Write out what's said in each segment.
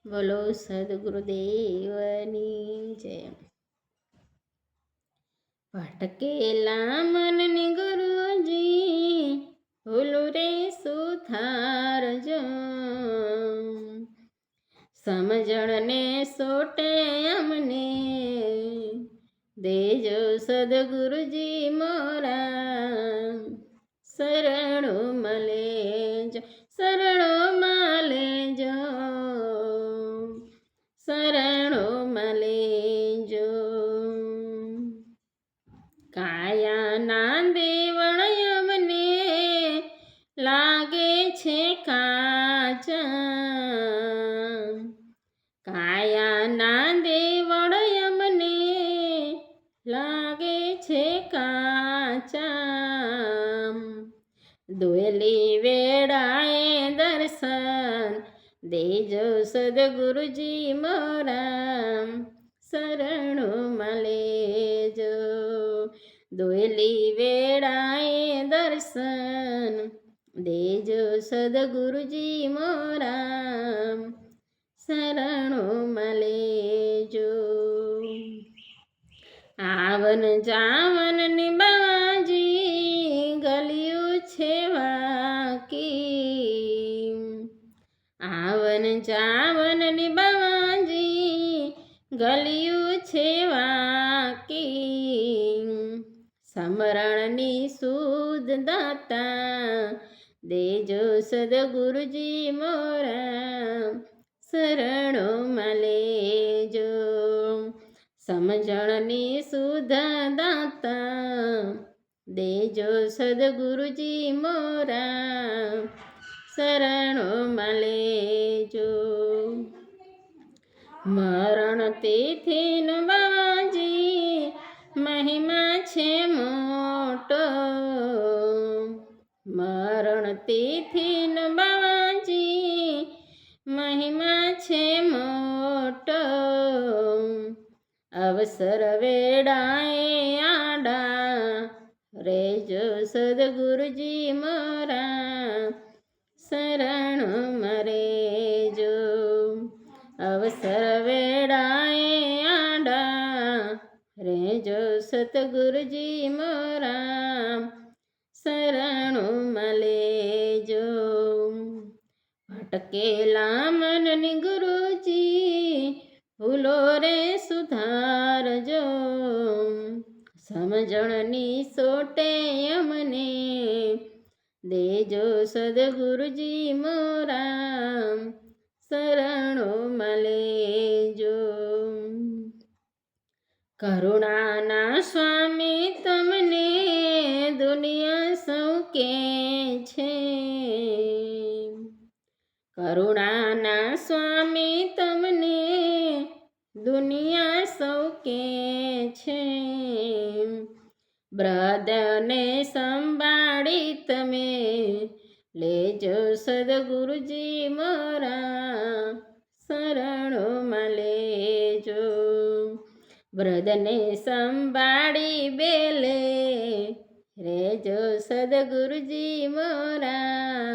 બોલો સદગુરુદેવની જય. ભટકેલા મનની ગુરુજી ભૂલું રે સુધારજો. સમજણને સોટે અમને દેજો સદગુરુજી મોરા. શરણો મલેજો, શરણો મલેજો, શરણો મલેજો. કાયાના દેવળ અમને લાગે છે કાચા. કાયાના દેવળ અમને લાગે છે કાચા. દોયલી વેળાએ દર્શન દેજો સદગુરુજી મોરા. શરણો મલેજો, દોયલી વેળાએ દર્શન દેજો સદગુરુજી મોરા. શરણો મલેજો. આવન જાવન ની બાજી ગલિયું છે વાકી. આવન જાવન ની બાજી ગલિયું છે વાકી. સમરણની સુધ દાતા દેજો સદગુરુજી મોરા. શરણો મલેજો, સમજણની સુધ દાતા દેજો સદગુરુજી મોરા. શરણો મલેજો. મરણ તિથિનો બાવાજી મહિમા છે મોટો. મરણ તિથિનો બાવાજી મહિમા છે મોટો. અવસર વેળાએ આડા રેજો સદગુરુજી મોરા. શરણો મરેજો, અવસર વેળાએ આડા રેજો સતગુરુજી મોરા. શરણો મલેજો. ભટકેલા મનની ગુરુજી ભૂલો રે સુધારજો. સમજણની સોટે અમને દેજો સદગુરુજી મોરા. શરણો મલેજો. કરુણાના સ્વામી તમને દુનિયા સૌ કે છે. કરુણાના સ્વામી તમને દુનિયા સૌ કે છે. બ્રદને સંભાળી તમે લેજો સદગુરુજી મોરા. શરણો મલેજો. બ્રદને સંભાળી બેલે રેજો સદગુરુજી મોરા.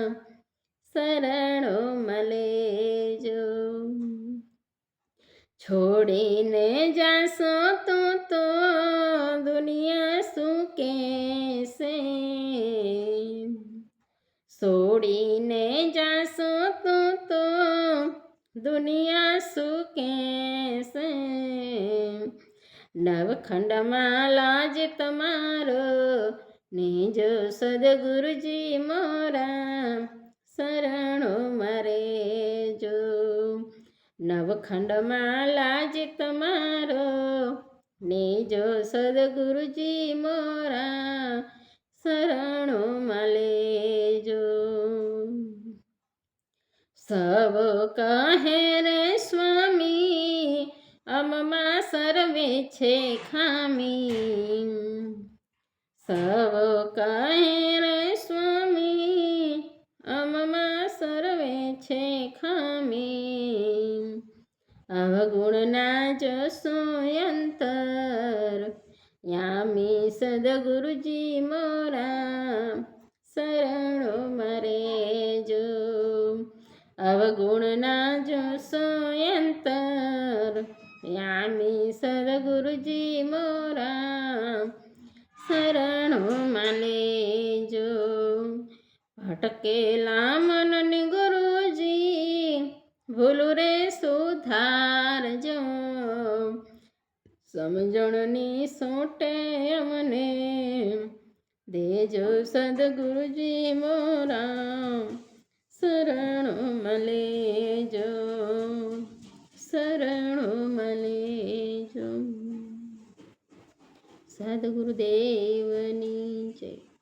શરણો મલેજો. છોડીને જાશો તો દુનિયા શું કહેશે. છોડીને જાશો તો દુનિયા શું કહેશે. નવખંડમાં લાજ તમારો નેજો સદગુરુજી મોરા. શરણો મરેજો. નવખંડમાં લાજ તમારો નેજો સદગુરુજી મોરા. શરણો મલેજો. સવ કહે રે સ્વામી અમમાં સર્વે છે ખામી. સવ કહે રે સ્વામી અમમાં સર્વે છે ખામી. અવગુણના જસો અંતર યામી સદગુરુજી મોરા. શરણો મરેજો. અવગુણના જોશો અંતર યામી સદગુરુજી મોરા શરણોમાં લેજો. ભટકેલા મનની ગુરુજી ભૂલું રે સુધારજો. સમજણની સોટે અમને દેજો સદગુરુજી મોરા શરણોમાં લેજો. શરણોમાં લેજો. સદગુરુદેવની જય.